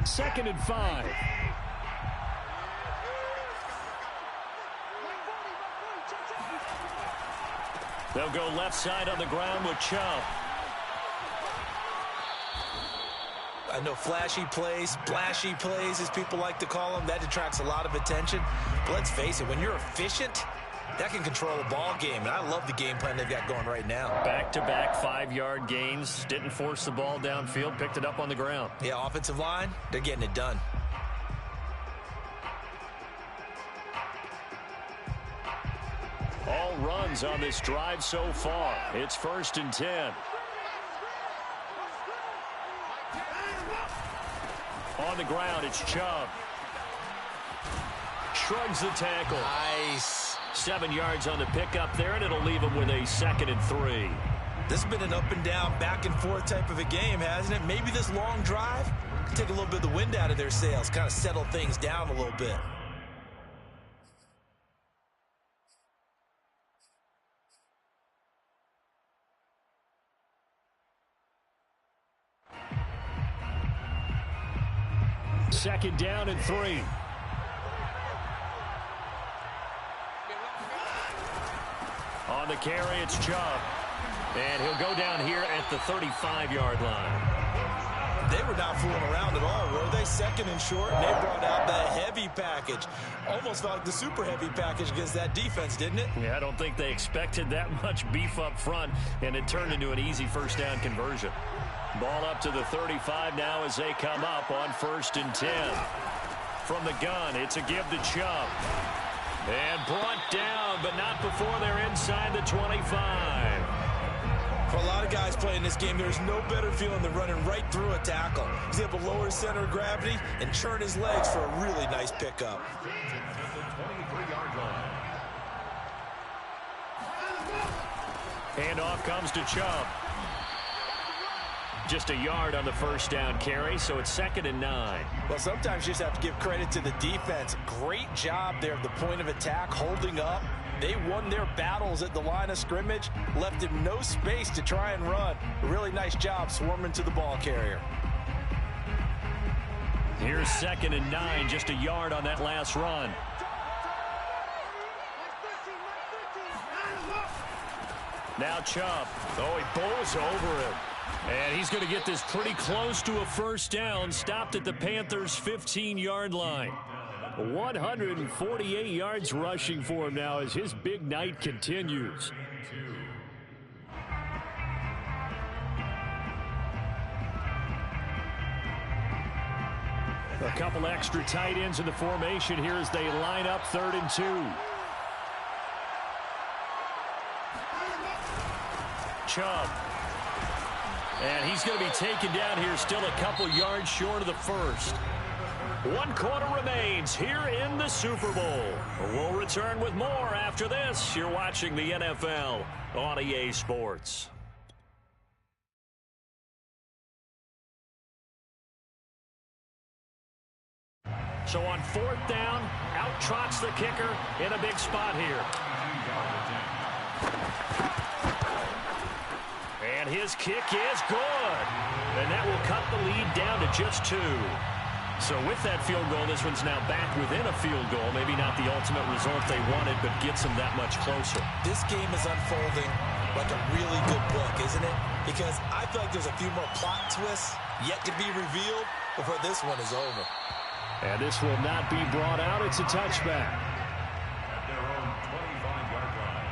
A: Second and 5. They'll go left side on the ground with Chubb.
E: I know flashy plays, splashy plays, as people like to call them, that attracts a lot of attention. But let's face it, when you're efficient, that can control a ball game. And I love the game plan they've got going right now.
A: Back-to-back 5-yard gains. Didn't force the ball downfield. Picked it up on the ground.
E: Yeah, offensive line, they're getting it done.
A: All runs on this drive so far. It's 1st and 10. On the ground, it's Chubb. Shrugs the tackle.
E: Nice.
A: 7 yards on the pickup there, and it'll leave him with a 2nd and 3.
E: This has been an up and down, back and forth type of a game, hasn't it? Maybe this long drive can take a little bit of the wind out of their sails, kind of settle things down a little bit.
A: Second down and 3. On the carry, it's Chubb. And he'll go down here at the 35-yard line.
E: They were not fooling around at all, were they? 2nd and short, and they brought out the heavy package. Almost felt like the super heavy package against that defense, didn't it?
A: Yeah, I don't think they expected that much beef up front, and it turned into an easy first down conversion. Ball up to the 35 now as they come up on 1st and 10. From the gun, it's a give to Chubb. And brought down, but not before they're inside the 25.
E: For a lot of guys playing this game, there's no better feeling than running right through a tackle. He's able to lower his center of gravity and churn his legs for a really nice pickup.
A: Handoff comes to Chubb. Just a yard on the first down carry, so it's 2nd and 9.
E: Well, sometimes you just have to give credit to the defense. Great job there at the point of attack, holding up. They won their battles at the line of scrimmage, left him no space to try and run. A really nice job swarming to the ball carrier.
A: Here's 2nd and 9, just a yard on that last run. Now Chubb. Oh, he bowls over him. And he's going to get this pretty close to a first down, stopped at the Panthers' 15-yard line. 148 yards rushing for him now as his big night continues. A couple extra tight ends in the formation here as they line up 3rd and 2. Chubb. And he's going to be taken down here, still a couple yards short of the first. 1 quarter remains here in the Super Bowl. We'll return with more after this. You're watching the NFL on EA Sports. So on 4th down, out trots the kicker in a big spot here. And his kick is good. And that will cut the lead down to just 2. So with that field goal, this one's now back within a field goal. Maybe not the ultimate result they wanted, but gets them that much closer.
E: This game is unfolding like a really good book, isn't it? Because I feel like there's a few more plot twists yet to be revealed before this one is over.
A: And this will not be brought out. It's a touchback.
C: At their own 25-yard line.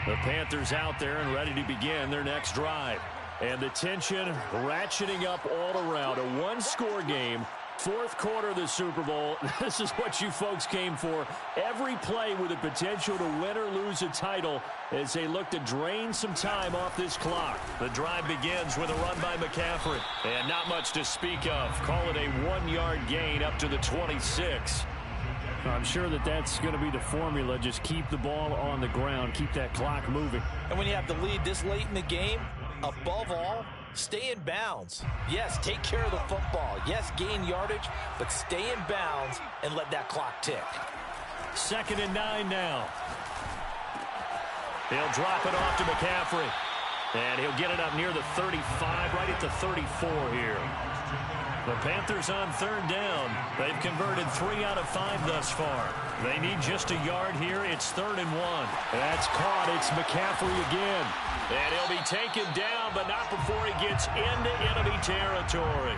A: The Panthers out there and ready to begin their next drive. And the tension ratcheting up all around. A one-score game. 4th quarter of the Super Bowl. This is what you folks came for. Every play with the potential to win or lose a title as they look to drain some time off this clock. The drive begins with a run by McCaffrey. And not much to speak of. Call it a 1-yard gain up to the 26. I'm sure that that's going to be the formula. Just keep the ball on the ground. Keep that clock moving.
E: And when you have the lead this late in the game, above all, stay in bounds. Yes, take care of the football. Yes, gain yardage, but stay in bounds and let that clock tick.
A: 2nd and 9 now. He'll drop it off to McCaffrey. And he'll get it up near the 35, right at the 34 here. The Panthers on 3rd down. They've converted 3 out of 5 thus far. They need just a yard here. It's 3rd and 1. That's caught. It's McCaffrey again. And he'll be taken down, but not before he gets into enemy territory.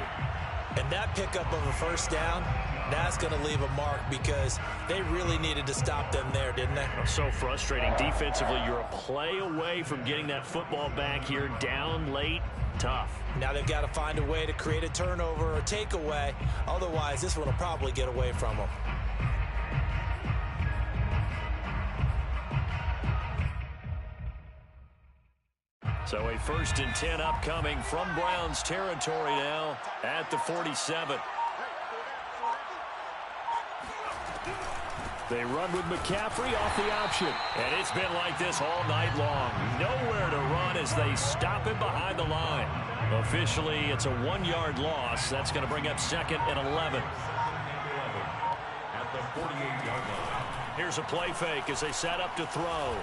E: And that pickup of a first down, that's going to leave a mark because they really needed to stop them there, didn't they?
A: So frustrating. Defensively, you're a play away from getting that football back here down late. Tough.
E: Now they've got to find a way to create a turnover or takeaway. Otherwise, this one will probably get away from them.
A: So a 1st and 10 upcoming from Browns territory now at the 47. They run with McCaffrey off the option. And it's been like this all night long. Nowhere to run as they stop him behind the line. Officially, it's a 1-yard loss. That's going to bring up 2nd and 11.
C: At the 48-yard line.
A: Here's a play fake as they set up to throw.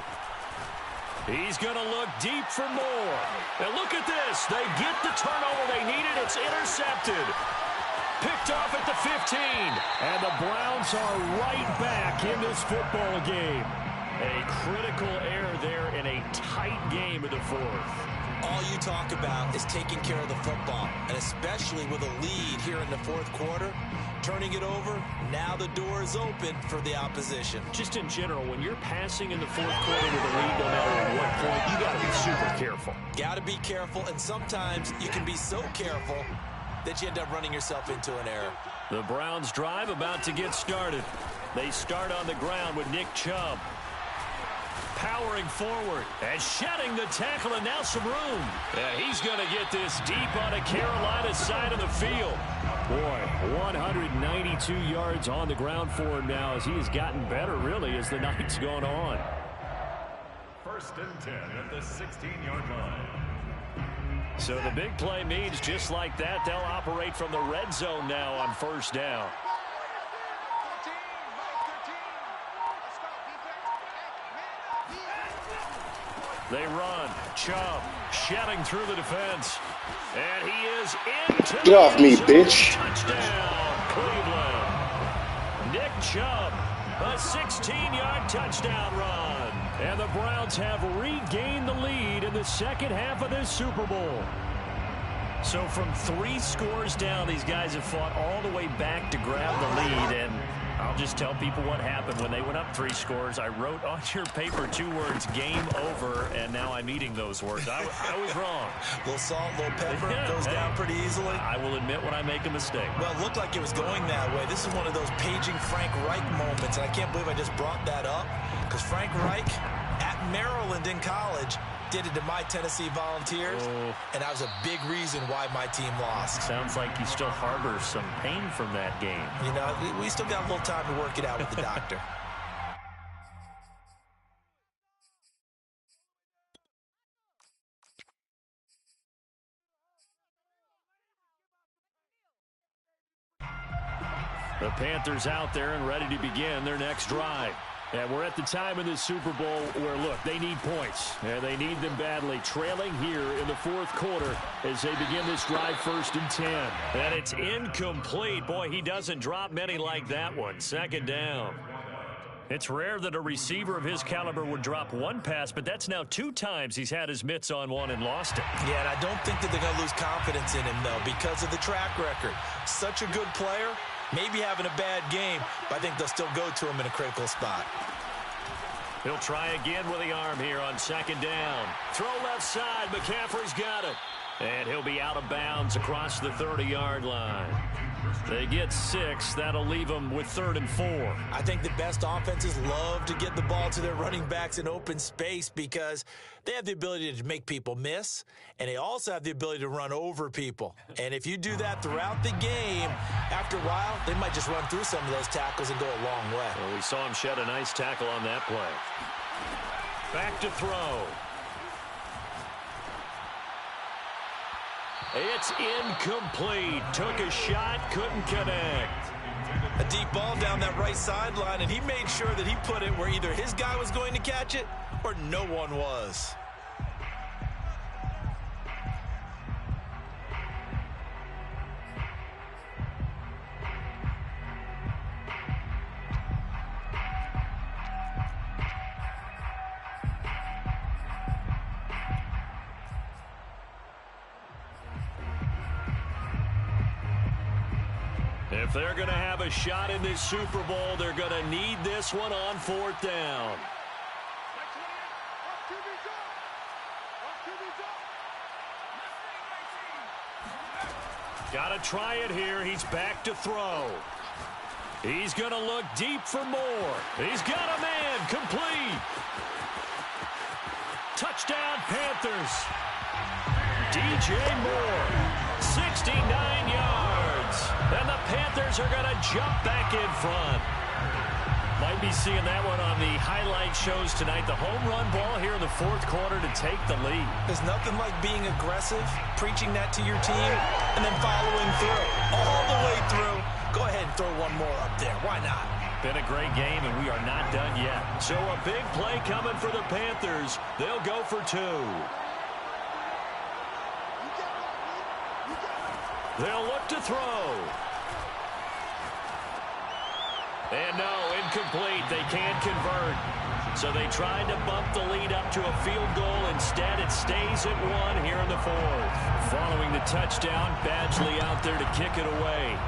A: He's going to look deep for more. And look at this. They get the turnover they needed. It's intercepted. Picked off at the 15. And the Browns are right back in this football game. A critical error there in a tight game in the 4th.
E: All you talk about is taking care of the football, and especially with a lead here in the 4th quarter, turning it over, now the door is open for the opposition.
A: Just in general, when you're passing in the 4th quarter with a lead, no matter at what point, you got to be super careful.
E: Got to be careful, and sometimes you can be so careful that you end up running yourself into an error.
A: The Browns drive about to get started. They start on the ground with Nick Chubb. Powering forward and shedding the tackle, and now some room. Yeah, he's going to get this deep on the Carolina side of the field. Boy, 192 yards on the ground for him now as he has gotten better, really, as the night's gone on.
C: 1st and 10 at the 16-yard line.
A: So the big play means just like that, they'll operate from the red zone now on 1st down. They run. Chubb shedding through the defense. And he is into
D: Get off me, bitch.
A: Touchdown, Cleveland. Nick Chubb, a 16-yard touchdown run. And the Browns have regained the lead in the 2nd half of this Super Bowl. So from 3 scores down, these guys have fought all the way back to grab the lead. And I'll just tell people what happened when they went up 3 scores. I wrote on your paper 2 words, game over, and now I'm eating those words. I was wrong.
E: A little salt, a little pepper, goes down pretty easily.
A: I will admit when I make a mistake.
E: Well, it looked like it was going that way. This is one of those paging Frank Reich moments, and I can't believe I just brought that up, because Frank Reich at Maryland in college did it to my Tennessee Volunteers, and that was a big reason why my team lost.
A: Sounds like you still harbor some pain from that game.
E: You know, we still got a little time to work it out with the doctor.
A: The Panthers out there and ready to begin their next drive. And we're at the time in this Super Bowl where, look, they need points. And they need them badly. Trailing here in the 4th quarter as they begin this drive 1st and 10. And it's incomplete. Boy, he doesn't drop many like that one. 2nd down. It's rare that a receiver of his caliber would drop 1 pass, but that's now 2 times he's had his mitts on one and lost it.
E: Yeah, and I don't think that they're going to lose confidence in him, though, because of the track record. Such a good player. Maybe having a bad game, but I think they'll still go to him in a critical spot.
A: He'll try again with the arm here on 2nd down. Throw left side. McCaffrey's got it. And he'll be out of bounds across the 30-yard line. They get 6. That'll leave them with 3rd and 4.
E: I think the best offenses love to get the ball to their running backs in open space because they have the ability to make people miss, and they also have the ability to run over people. And if you do that throughout the game, after a while, they might just run through some of those tackles and go a long way.
A: Well, we saw him shed a nice tackle on that play. Back to throw. It's incomplete. Took a shot, couldn't connect.
E: A deep ball down that right sideline, and he made sure that he put it where either his guy was going to catch it or no one was.
A: If they're going to have a shot in this Super Bowl, they're going to need this one on 4th down. Got to try it here. He's back to throw. He's going to look deep for more. He's got a man. Complete. Touchdown, Panthers. DJ Moore, 69 yards. And the Panthers are going to jump back in front. Might be seeing that one on the highlight shows tonight. The home run ball here in the fourth quarter to take the lead.
E: There's nothing like being aggressive, preaching that to your team, and then following through. All the way through. Go ahead and throw one more up there. Why not?
A: Been a great game, and we are not done yet. So a big play coming for the Panthers. They'll go for two. They'll look to throw. And no, incomplete. They can't convert. So they tried to bump the lead up to a field goal. Instead, it stays at one here in the fourth. Following the touchdown, Badgley out there to kick it away.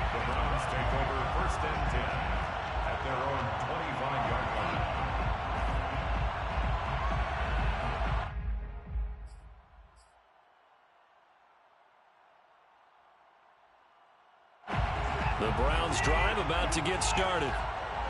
C: The Browns take over 1st and 10 at their own 25-yard line.
A: The Browns drive about to get started.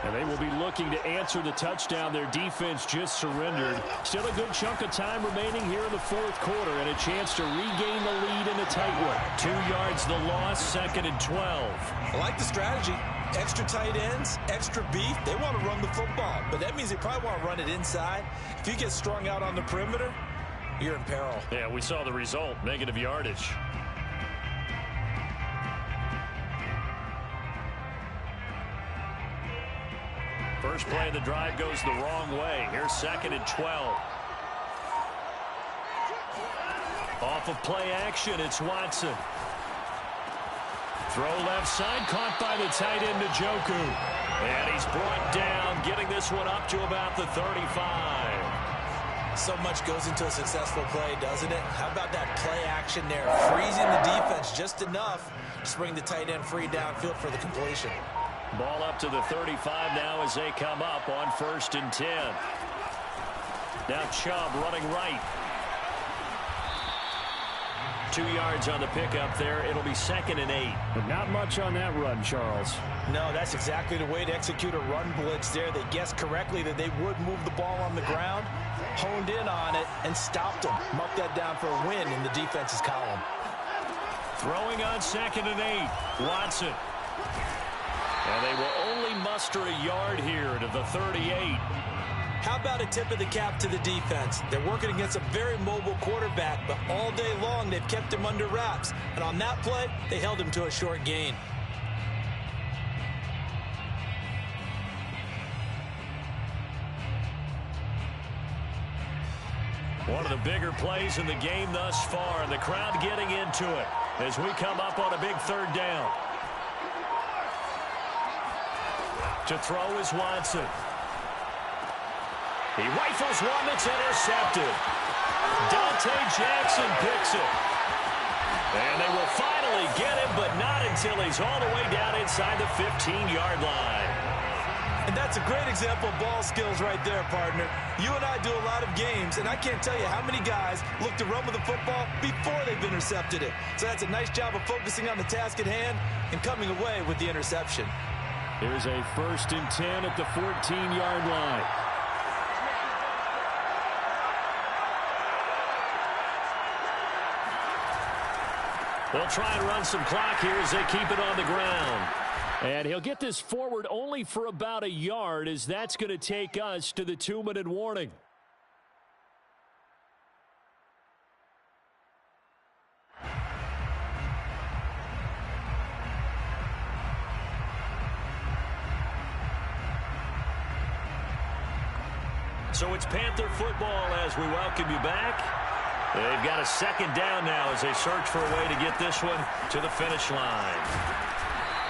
A: And they will be looking to answer the touchdown their defense just surrendered. Still a good chunk of time remaining here in the fourth quarter and a chance to regain the lead in a tight one. 2 yards the loss, 2nd and 12.
E: I like the strategy. Extra tight ends, extra beef. They want to run the football, but that means they probably want to run it inside. If you get strung out on the perimeter, you're in peril.
A: Yeah, we saw the result, negative yardage. First play of the drive goes the wrong way. Here's 2nd and 12. Off of play action, it's Watson. Throw left side, caught by the tight end Njoku. And he's brought down, getting this one up to about the 35.
E: So much goes into a successful play, doesn't it? How about that play action there? Freezing the defense just enough to bring the tight end free downfield for the completion.
A: Ball up to the 35 now as they come up on 1st and 10. Now Chubb running right. 2 yards on the pickup there. It'll be 2nd and 8. But not much on that run, Charles.
E: No, that's exactly the way to execute a run blitz there. They guessed correctly that they would move the ball on the ground, honed in on it, and stopped them. Mark that down for a win in the defense's column.
A: Throwing on 2nd and 8. Watson. And they will only muster a yard here to the 38.
E: How about a tip of the cap to the defense? They're working against a very mobile quarterback, but all day long they've kept him under wraps. And on that play, they held him to a short gain.
A: One of the bigger plays in the game thus far, and the crowd getting into it as we come up on a big 3rd down. To throw is Watson. He rifles one that's intercepted. Dante Jackson picks it. And they will finally get him, but not until he's all the way down inside the 15-yard line.
E: And that's a great example of ball skills right there, partner. You and I do a lot of games, and I can't tell you how many guys look to run with the football before they've intercepted it. So that's a nice job of focusing on the task at hand and coming away with the interception.
A: Here's a 1st and 10 at the 14-yard line. They'll try and run some clock here as they keep it on the ground. And he'll get this forward only for about a yard, as that's going to take us to the 2-minute warning. So it's Panther football as we welcome you back. They've got a 2nd down now as they search for a way to get this one to the finish line.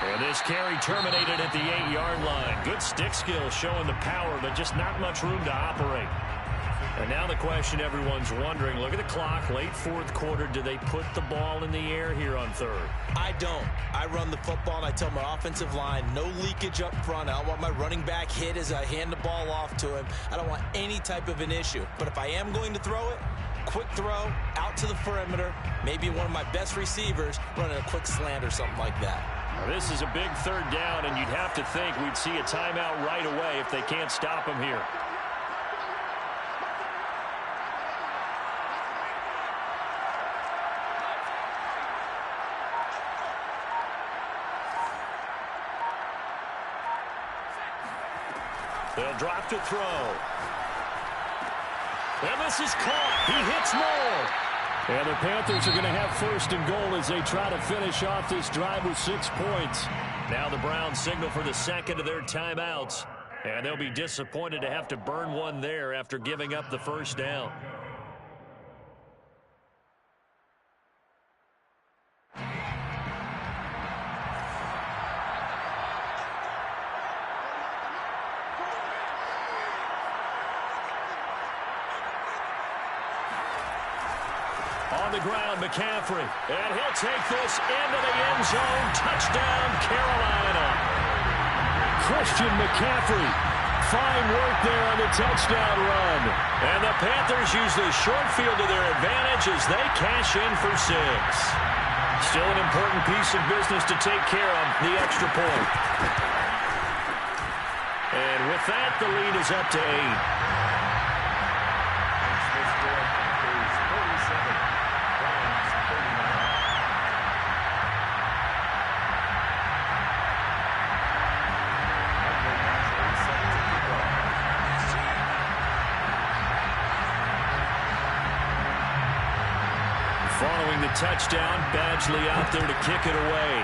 A: And this carry terminated at the 8-yard line. Good stick skill showing the power, but just not much room to operate. And now the question everyone's wondering, look at the clock, late fourth quarter, do they put the ball in the air here on third?
E: I don't. I run the football and I tell my offensive line, no leakage up front. I don't want my running back hit as I hand the ball off to him. I don't want any type of an issue. But if I am going to throw it, quick throw, out to the perimeter, maybe one of my best receivers running a quick slant or something like that.
A: Now, this is a big third down, and you'd have to think we'd see a timeout right away if they can't stop him here. They'll drop to throw. And this is caught. He hits Moore. And the Panthers are going to have first and goal as they try to finish off this drive with 6 points. Now the Browns signal for the second of their timeouts. And they'll be disappointed to have to burn one there after giving up the first down. On the ground, McCaffrey. And he'll take this into the end zone. Touchdown, Carolina. Christian McCaffrey. Fine work there on the touchdown run. And the Panthers use the short field to their advantage as they cash in for 6. Still an important piece of business to take care of, the extra point. And with that, the lead is up to 8. Following the touchdown, Badgley out there to kick it away.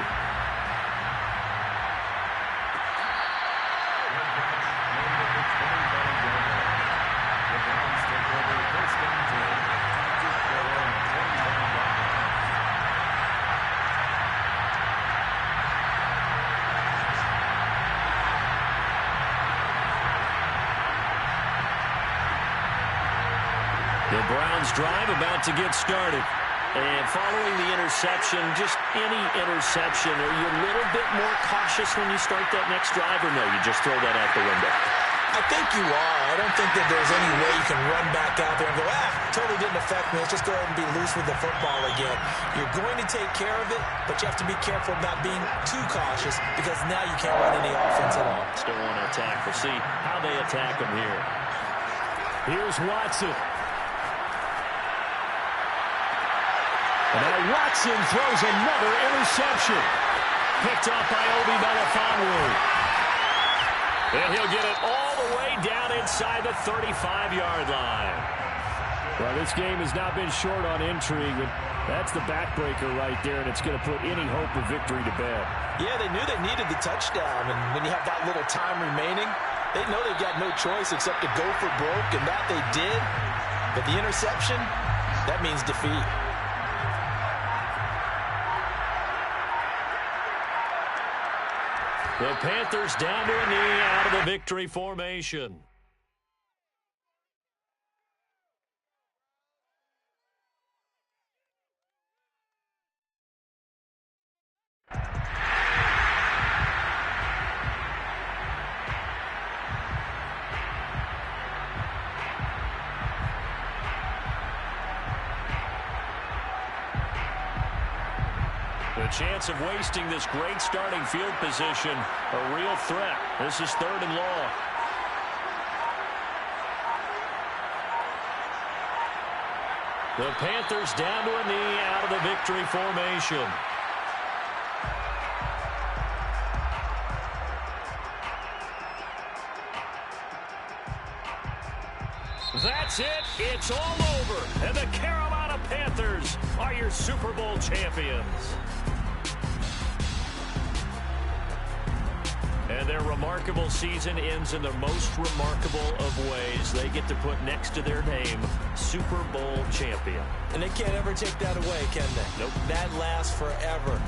A: The Browns drive about to get started. And following the interception, just any interception, are you a little bit more cautious when you start that next drive, or no, you just throw that out the window?
E: I think you are. I don't think that there's any way you can run back out there and go, totally didn't affect me. Let's just go ahead and be loose with the football again. You're going to take care of it, but you have to be careful about being too cautious because now you can't run any offense at all.
A: Still want to attack. We'll see how they attack them here. Here's Watson. And now Watson throws another interception. Picked up by Obi Melifonwu. And he'll get it all the way down inside the 35-yard line. Well, this game has not been short on intrigue. That's the backbreaker right there, and it's going to put any hope of victory to bed.
E: Yeah, they knew they needed the touchdown, and when you have that little time remaining, they know they've got no choice except to go for broke, and that they did. But the interception, that means defeat.
A: The Panthers down to a knee out of the victory formation. The chance of wasting this great starting field position, a real threat. This is 3rd and long. The Panthers down to a knee out of the victory formation. That's it. It's all over. And the Carolina Panthers are your Super Bowl champions. And their remarkable season ends in the most remarkable of ways. They get to put next to their name, Super Bowl champion.
E: And they can't ever take that away, can they?
A: Nope.
E: That lasts forever.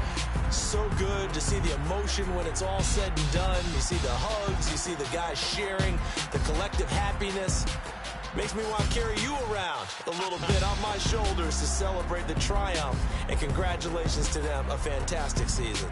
E: So good to see the emotion when it's all said and done. You see the hugs. You see the guys sharing, the collective happiness. Makes me want to carry you around a little bit on my shoulders to celebrate the triumph. And congratulations to them, a fantastic season.